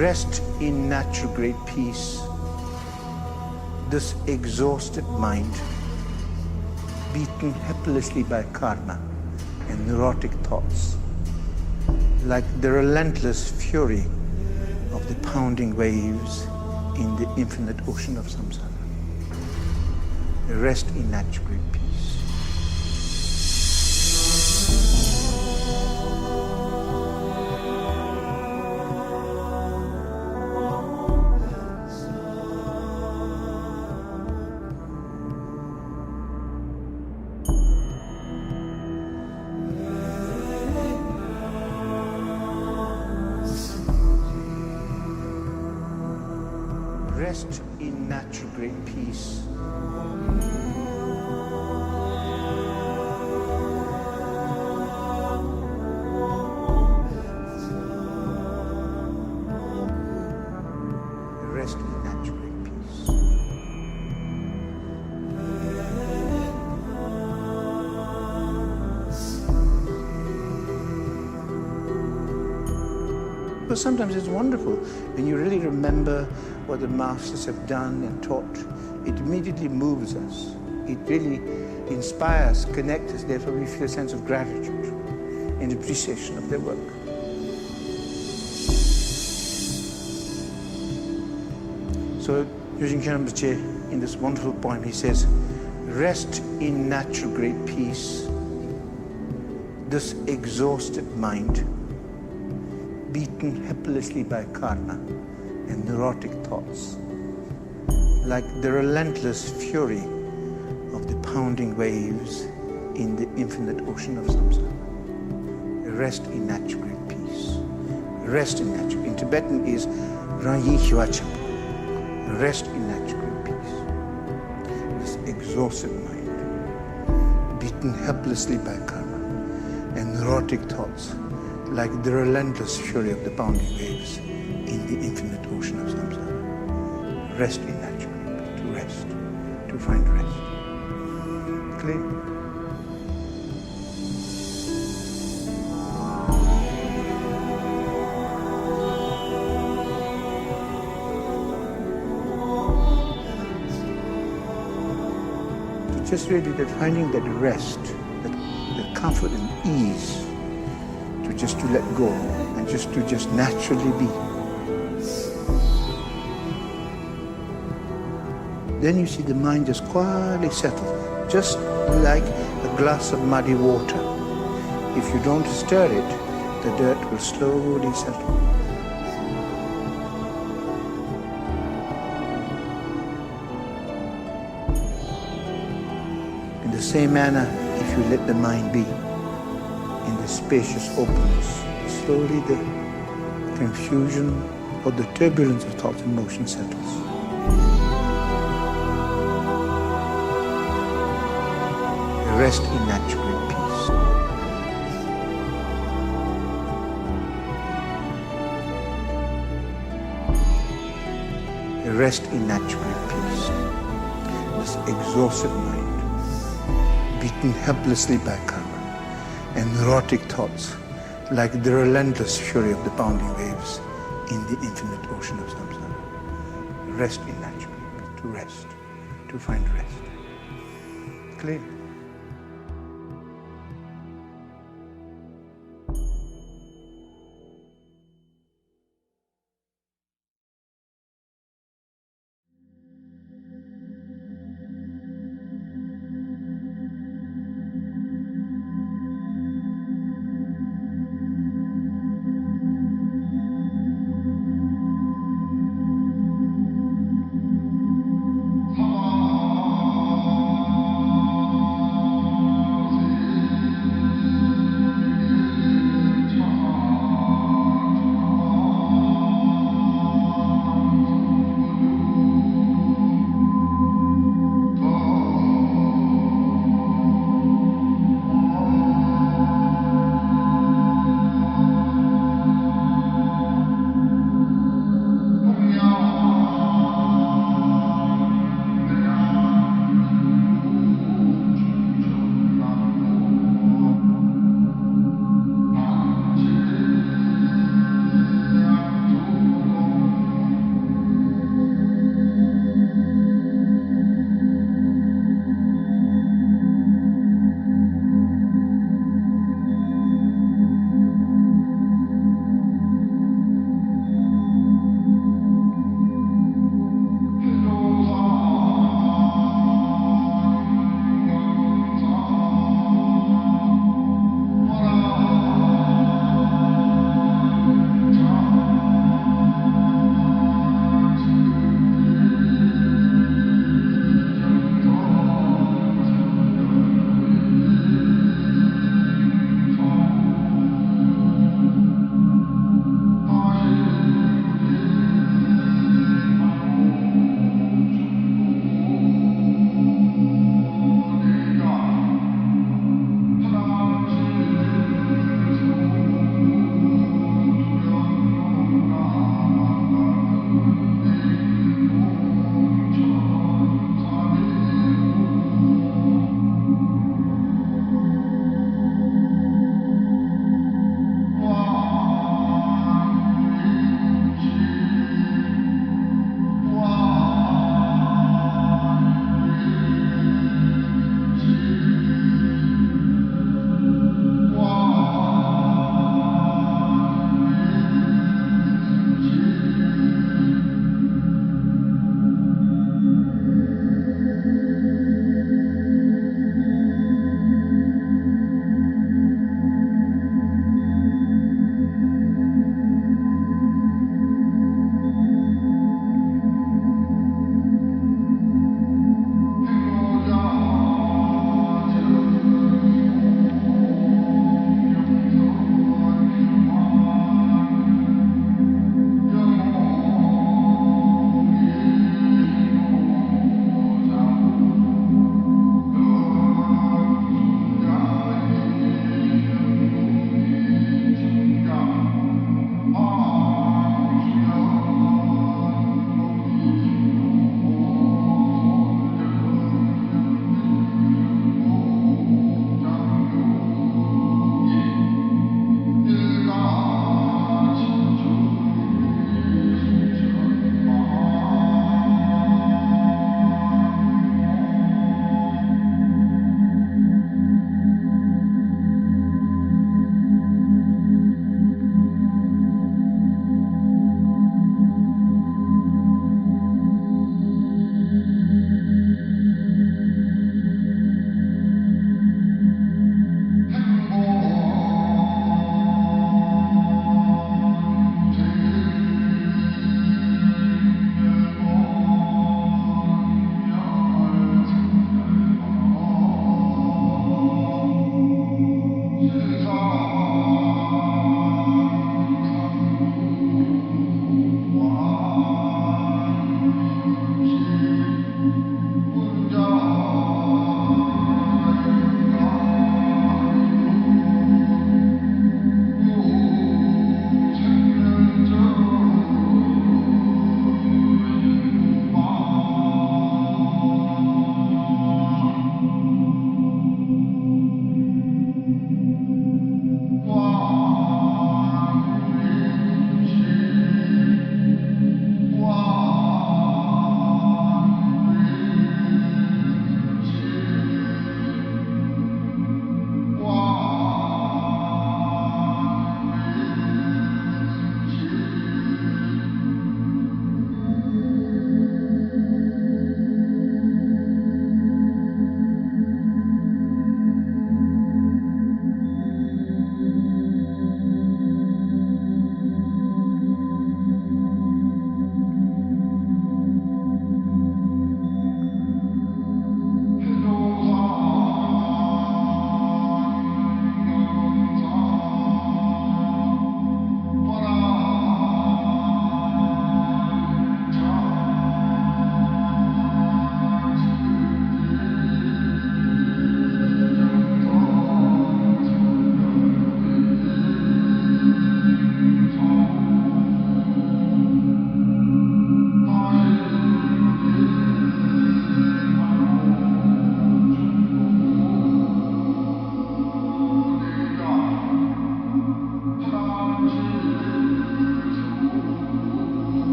Rest in natural great peace. This exhausted mind, beaten helplessly by karma and neurotic thoughts, like the relentless fury of the pounding waves in the infinite ocean of samsara. Rest in natural great peace. Rest in natural great peace. Rest in natural great peace. But sometimes it's wonderful when you really remember what the masters have done and taught. It immediately moves us. It really inspires, connects us. Therefore, we feel a sense of gratitude and appreciation of their work. So, Yujing Rinpoche, in this wonderful poem, he says, "Rest in natural great peace. This exhausted mind, beaten helplessly by karma and neurotic thoughts, like the relentless fury of the pounding waves in the infinite ocean of samsara. Rest in natural great peace. Rest in natural. In Tibetan is Ranyi Hwachap. Rest in natural great peace. This exhausted mind, beaten helplessly by karma and neurotic thoughts, like the relentless fury of the pounding waves in the infinite ocean of samsara. Rest in natural great peace. To rest, to find rest. Clear? Just really that finding that rest, that comfort and ease, to let go and to just naturally be. Then you see the mind just quietly settle, just like a glass of muddy water. If you don't stir it, the dirt will slowly settle. In the same manner, if you let the mind be in the spacious openness, slowly the confusion or the turbulence of thought and motion settles. Rest in natural great peace. Rest in natural great peace. This exhausted mind, beaten helplessly by karma and neurotic thoughts, like the relentless fury of the pounding waves in the infinite ocean of samsara. Rest in natural great peace. To rest, to find rest. Clear?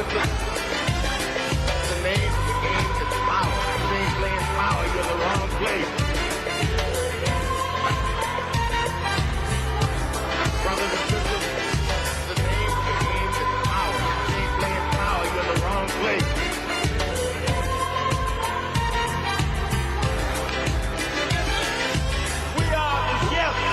sisters, the name of the game is power. If you ain't playing power, you're in the wrong place. Brothers and sisters, the name of the game is power. If you ain't playing power, you're in the wrong place. We are together.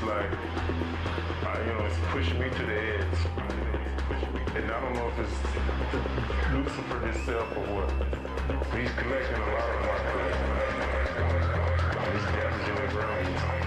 like, it's pushing me to the edge. And I don't know if it's Lucifer himself or what. He's collecting a lot of my collection. He's damaging the ground.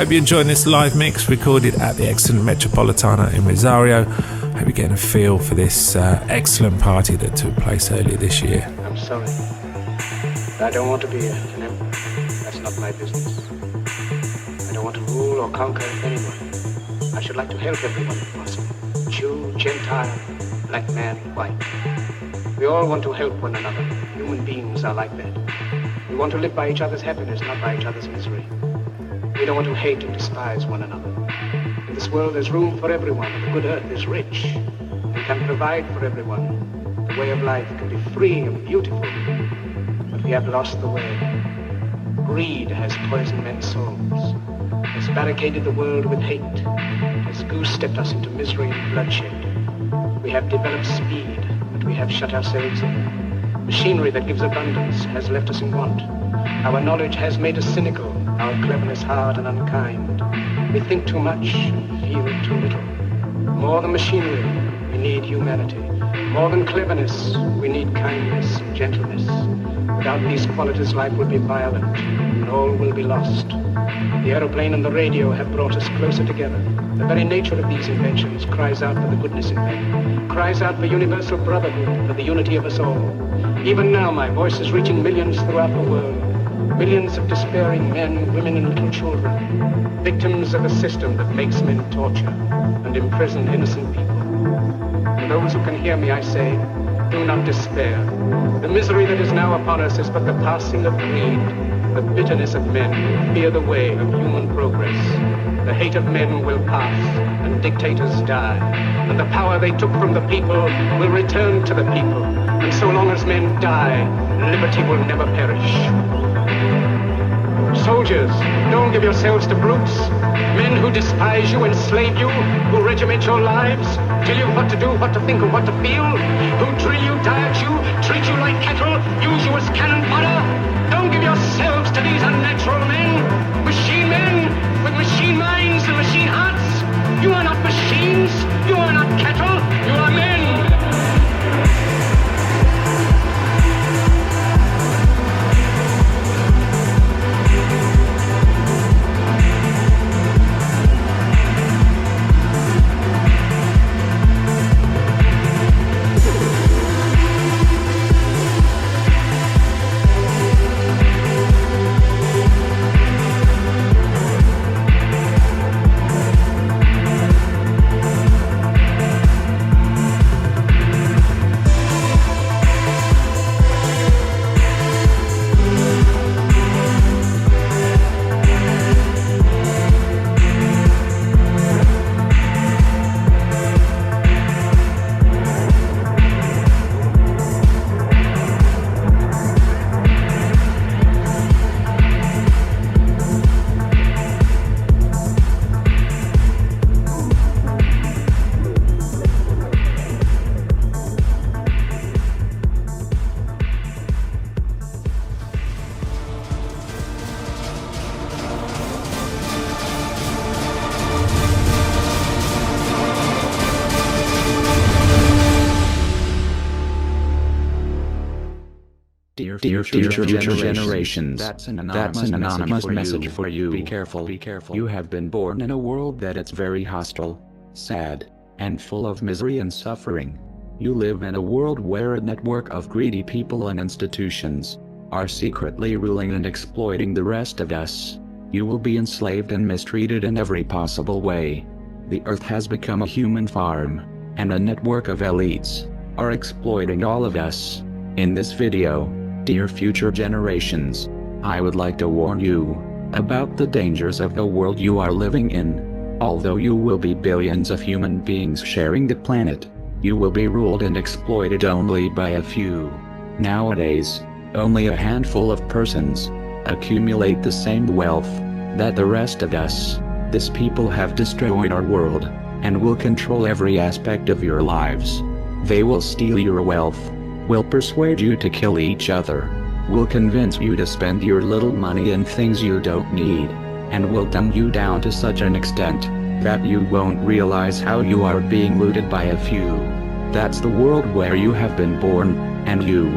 Hope you're enjoying this live mix recorded at the excellent Metropolitana in Rosario. Hope you're getting a feel for this excellent party that took place earlier this year. I'm sorry. I don't want to be an emperor. That's not my business. I don't want to rule or conquer anyone. I should like to help everyone if possible. Jew, Gentile, black man, white. We all want to help one another. Human beings are like that. We want to live by each other's happiness, not by each other's misery. We don't want to hate and despise one another. In this world there's room for everyone. The good earth is rich and can provide for everyone. The way of life can be free and beautiful. But we have lost the way. Greed has poisoned men's souls, has barricaded the world with hate, has goose-stepped us into misery and bloodshed. We have developed speed, but we have shut ourselves in. Machinery that gives abundance has left us in want. Our knowledge has made us cynical, our cleverness hard and unkind. We think too much and feel too little. More than machinery, we need humanity. More than cleverness, we need kindness and gentleness. Without these qualities, life will be violent, and all will be lost. The aeroplane and the radio have brought us closer together. The very nature of these inventions cries out for the goodness in men, cries out for universal brotherhood, for the unity of us all. Even now, my voice is reaching millions throughout the world. Millions of despairing men, women, and little children, victims of a system that makes men torture and imprison innocent people. To those who can hear me, I say, do not despair. The misery that is now upon us is but the passing of greed. The bitterness of men will fear the way of human progress. The hate of men will pass, and dictators die. And the power they took from the people will return to the people. And so long as men die, liberty will never perish. Soldiers, don't give yourselves to brutes. Men who despise you, enslave you, who regiment your lives, tell you what to do, what to think, and what to feel, who drill you, diet you, treat you like cattle, use you as cannon fodder. Don't give yourselves to these unnatural men, machine men with machine minds and machine hearts. You are not machines, you are not cattle, you are men. Dear future generations, that's an anonymous message for you. Be careful. You have been born in a world that is very hostile, sad, and full of misery and suffering. You live in a world where a network of greedy people and institutions are secretly ruling and exploiting the rest of us. You will be enslaved and mistreated in every possible way. The earth has become a human farm, and a network of elites are exploiting all of us. In this video, dear future generations, I would like to warn you about the dangers of the world you are living in. Although you will be billions of human beings sharing the planet, you will be ruled and exploited only by a few. Nowadays, only a handful of persons accumulate the same wealth that the rest of us, this people, have destroyed our world, and will control every aspect of your lives. They will steal your wealth, will persuade you to kill each other, will convince you to spend your little money in things you don't need, and will dumb you down to such an extent that you won't realize how you are being looted by a few. That's the world where you have been born, and you,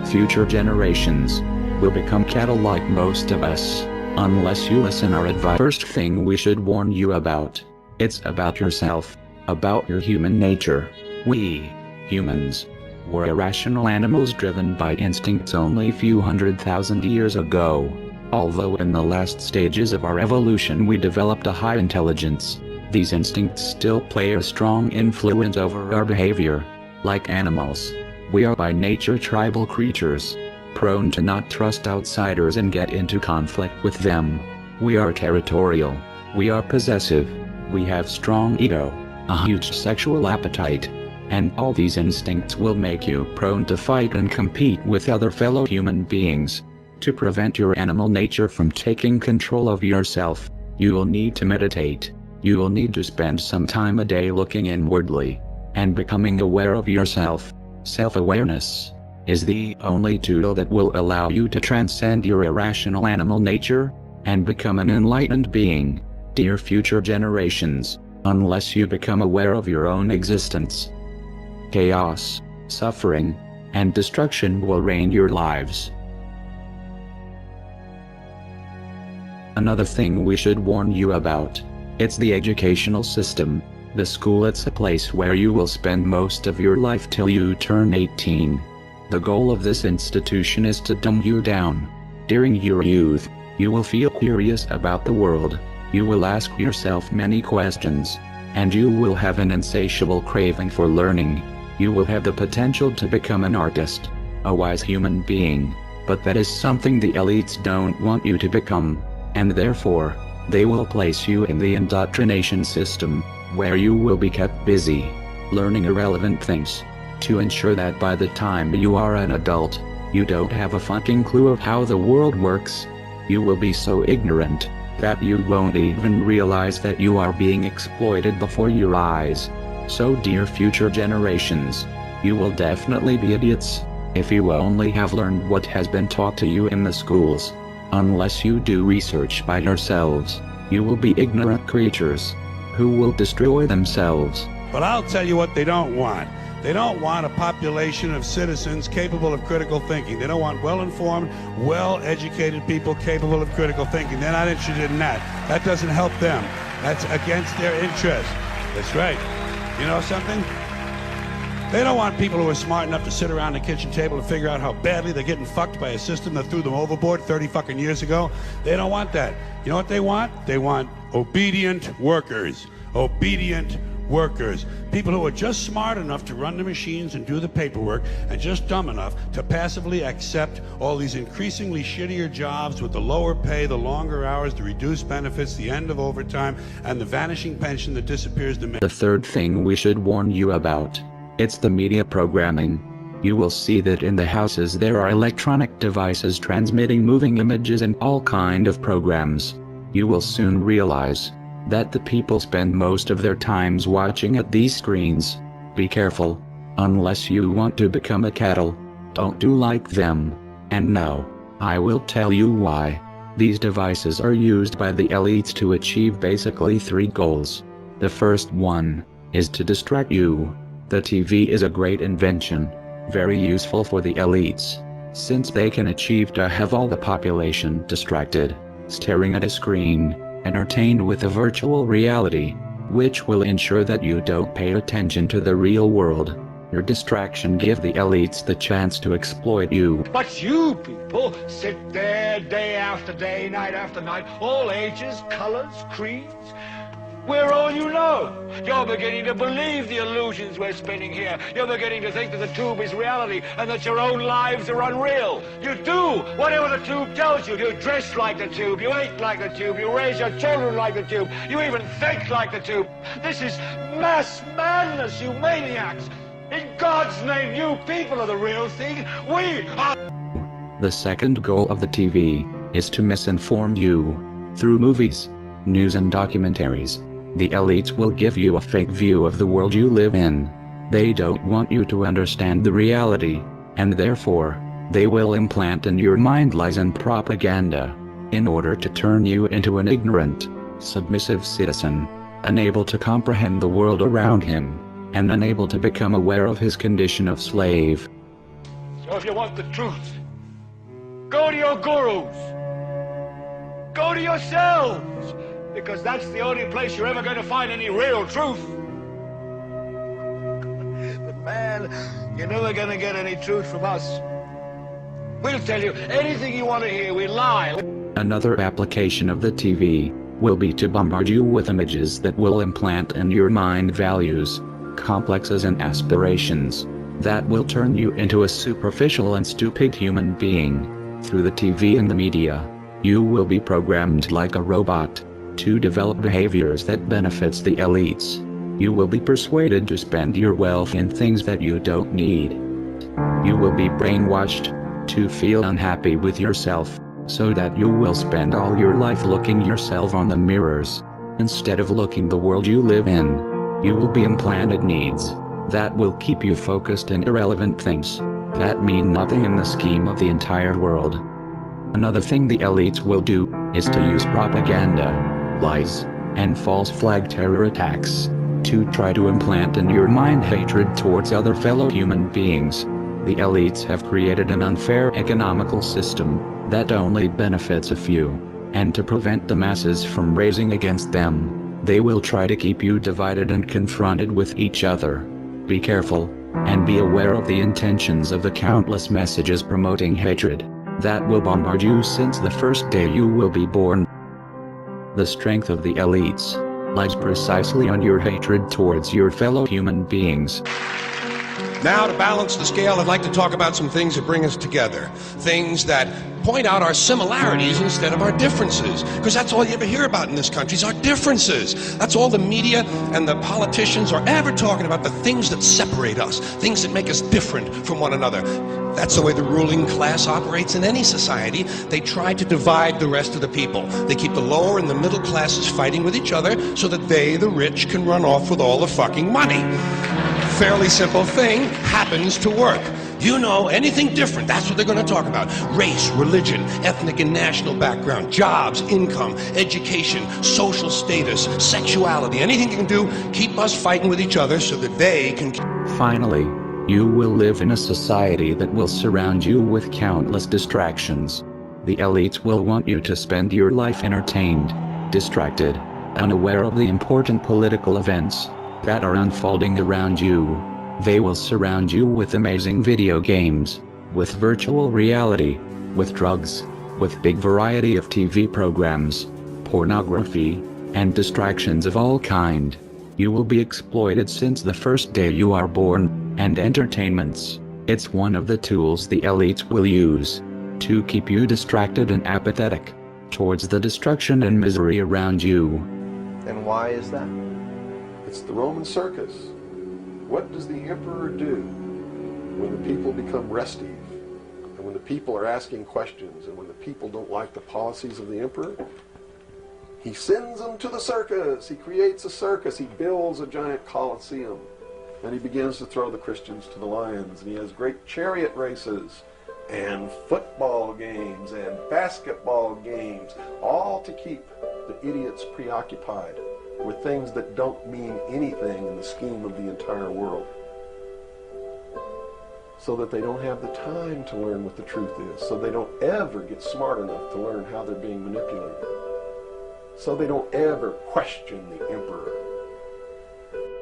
future generations, will become cattle like most of us. unless you listen our advice. First thing we should warn you about. It's about yourself, about your human nature. We, humans, were irrational animals driven by instincts only a few 100,000 years ago. Although in the last stages of our evolution we developed a high intelligence, these instincts still play a strong influence over our behavior. Like animals, we are by nature tribal creatures, prone to not trust outsiders and get into conflict with them. We are territorial, we are possessive, we have strong ego, a huge sexual appetite, and all these instincts will make you prone to fight and compete with other fellow human beings. To prevent your animal nature from taking control of yourself, you will need to meditate. You will need to spend some time a day looking inwardly and becoming aware of yourself. Self-awareness is the only tool that will allow you to transcend your irrational animal nature and become an enlightened being. Dear future generations, unless you become aware of your own existence, chaos, suffering, and destruction will reign your lives. Another thing we should warn you about. It's the educational system. The school, it's a place where you will spend most of your life till you turn 18. The goal of this institution is to dumb you down. During your youth, you will feel curious about the world. You will ask yourself many questions, and you will have an insatiable craving for learning. You will have the potential to become an artist, a wise human being, but that is something the elites don't want you to become, and therefore, they will place you in the indoctrination system, where you will be kept busy, learning irrelevant things, to ensure that by the time you are an adult, you don't have a fucking clue of how the world works. You will be so ignorant that you won't even realize that you are being exploited before your eyes. So dear future generations, you will definitely be idiots if you only have learned what has been taught to you in the schools. Unless you do research by yourselves, you will be ignorant creatures who will destroy themselves. But I'll tell you what they don't want. They don't want a population of citizens capable of critical thinking. They don't want well-informed, well-educated people capable of critical thinking. They're not interested in that. That doesn't help them. That's against their interest. That's right. You know something? They don't want people who are smart enough to sit around the kitchen table and figure out how badly they're getting fucked by a system that threw them overboard 30 fucking years ago. They don't want that. You know what they want? They want obedient workers. Obedient workers. People who are just smart enough to run the machines and do the paperwork, and just dumb enough to passively accept all these increasingly shittier jobs with the lower pay, the longer hours, the reduced benefits, the end of overtime, and the vanishing pension that disappears the minute. The third thing we should warn you about. It's the media programming. You will see that in the houses there are electronic devices transmitting moving images and all kind of programs. You will soon realize that the people spend most of their times watching at these screens. Be careful. Unless you want to become a cattle, don't do like them. And no, I will tell you why. These devices are used by the elites to achieve basically 3 goals. The first one is to distract you. The TV is a great invention, very useful for the elites, since they can achieve to have all the population distracted, staring at a screen, entertained with a virtual reality, which will ensure that you don't pay attention to the real world. Your distraction gives the elites the chance to exploit you. But you people sit there day after day, night after night, all ages, colors, creeds. We're all you know. You're beginning to believe the illusions we're spinning here. You're beginning to think that the tube is reality and that your own lives are unreal. You do whatever the tube tells you. You dress like the tube. You eat like the tube. You raise your children like the tube. You even think like the tube. This is mass madness, you maniacs. In God's name, you people are the real thing. We are... The second goal of the TV is to misinform you. Through movies, news and documentaries, the elites will give you a fake view of the world you live in. They don't want you to understand the reality, and therefore, they will implant in your mind lies and propaganda, in order to turn you into an ignorant, submissive citizen, unable to comprehend the world around him, and unable to become aware of his condition of slave. So if you want the truth, go to your gurus. Go to yourselves, because that's the only place you're ever going to find any real truth. But man, you're never going to get any truth from us. We'll tell you anything you want to hear. We lie. Another application of the TV will be to bombard you with images that will implant in your mind values, complexes and aspirations that will turn you into a superficial and stupid human being. Through the TV and the media, you will be programmed like a robot to develop behaviors that benefits the elites. You will be persuaded to spend your wealth in things that you don't need. You will be brainwashed to feel unhappy with yourself, so that you will spend all your life looking yourself on the mirrors, instead of looking the world you live in. You will be implanted needs that will keep you focused on irrelevant things that mean nothing in the scheme of the entire world. Another thing the elites will do is to use propaganda, lies, and false flag terror attacks to try to implant in your mind hatred towards other fellow human beings. The elites have created an unfair economical system that only benefits a few, and to prevent the masses from raising against them, they will try to keep you divided and confronted with each other. Be careful, and be aware of the intentions of the countless messages promoting hatred that will bombard you since the first day you will be born. The strength of the elites lies precisely on your hatred towards your fellow human beings. Now, to balance the scale, I'd like to talk about some things that bring us together. Things that point out our similarities instead of our differences. Because that's all you ever hear about in this country is our differences. That's all the media and the politicians are ever talking about, the things that separate us, things that make us different from one another. That's the way the ruling class operates in any society. They try to divide the rest of the people. They keep the lower and the middle classes fighting with each other so that they, the rich, can run off with all the fucking money. Fairly simple thing, happens to work. You know, anything different, that's what they're going to talk about. Race, religion, ethnic and national background, jobs, income, education, social status, sexuality, anything you can do, keep us fighting with each other so that they can... Finally, you will live in a society that will surround you with countless distractions. The elites will want you to spend your life entertained, distracted, unaware of the important political events that are unfolding around you. They will surround you with amazing video games, with virtual reality, with drugs, with big variety of TV programs, pornography, and distractions of all kind. You will be exploited since the first day you are born, and entertainments. It's one of the tools the elites will use to keep you distracted and apathetic towards the destruction and misery around you. And why is that? It's the Roman circus. What does the emperor do when the people become restive, and when the people are asking questions, and when the people don't like the policies of the emperor? He sends them to the circus. He creates a circus. He builds a giant coliseum, and he begins to throw the Christians to the lions, and he has great chariot races and football games and basketball games, all to keep the idiots preoccupied with things that don't mean anything in the scheme of the entire world, so that they don't have the time to learn what the truth is, so they don't ever get smart enough to learn how they're being manipulated, so they don't ever question the emperor.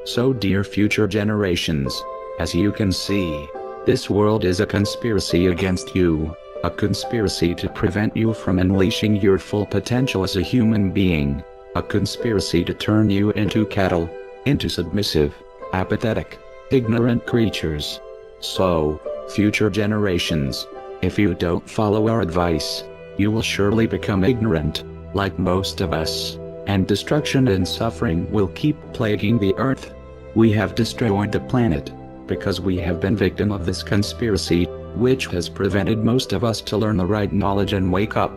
So dear future generations, as you can see, this world is a conspiracy against you, a conspiracy to prevent you from unleashing your full potential as a human being. A conspiracy to turn you into cattle, into submissive, apathetic, ignorant creatures. So, future generations, if you don't follow our advice, you will surely become ignorant, like most of us, and destruction and suffering will keep plaguing the earth. We have destroyed the planet because we have been victim of this conspiracy, which has prevented most of us to learn the right knowledge and wake up.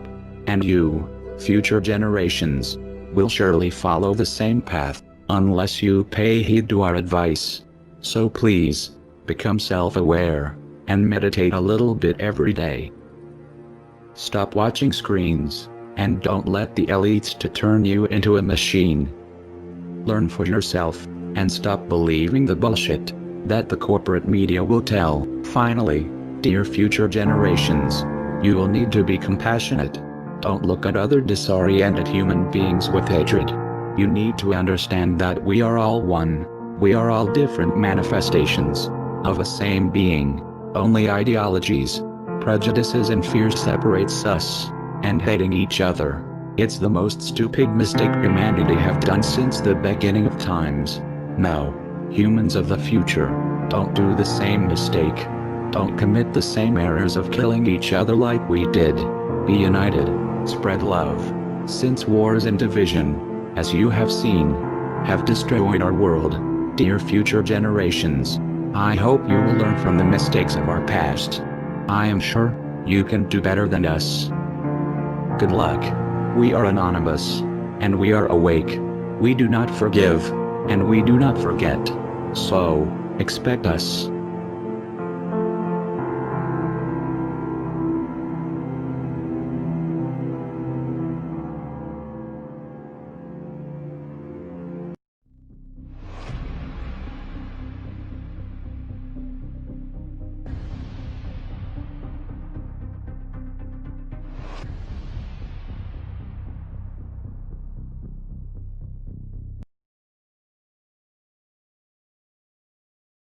And you, future generations, will surely follow the same path, unless you pay heed to our advice. So please, become self-aware, and meditate a little bit every day. Stop watching screens, and don't let the elites to turn you into a machine. Learn for yourself, and stop believing the bullshit that the corporate media will tell. Finally, dear future generations, you will need to be compassionate, Don't look at other disoriented human beings with hatred. You need to understand that we are all one. We are all different manifestations of a same being. Only ideologies, prejudices and fears separates us, and hating each other. It's the most stupid mistake humanity have done since the beginning of times. No, humans of the future, don't do the same mistake. Don't commit the same errors of killing each other like we did. Be united, spread love, since wars and division, as you have seen, have destroyed our world. Dear future generations, I hope you will learn from the mistakes of our past. I am sure you can do better than us. Good luck. We are anonymous, and we are awake. We do not forgive, and we do not forget. So, expect us.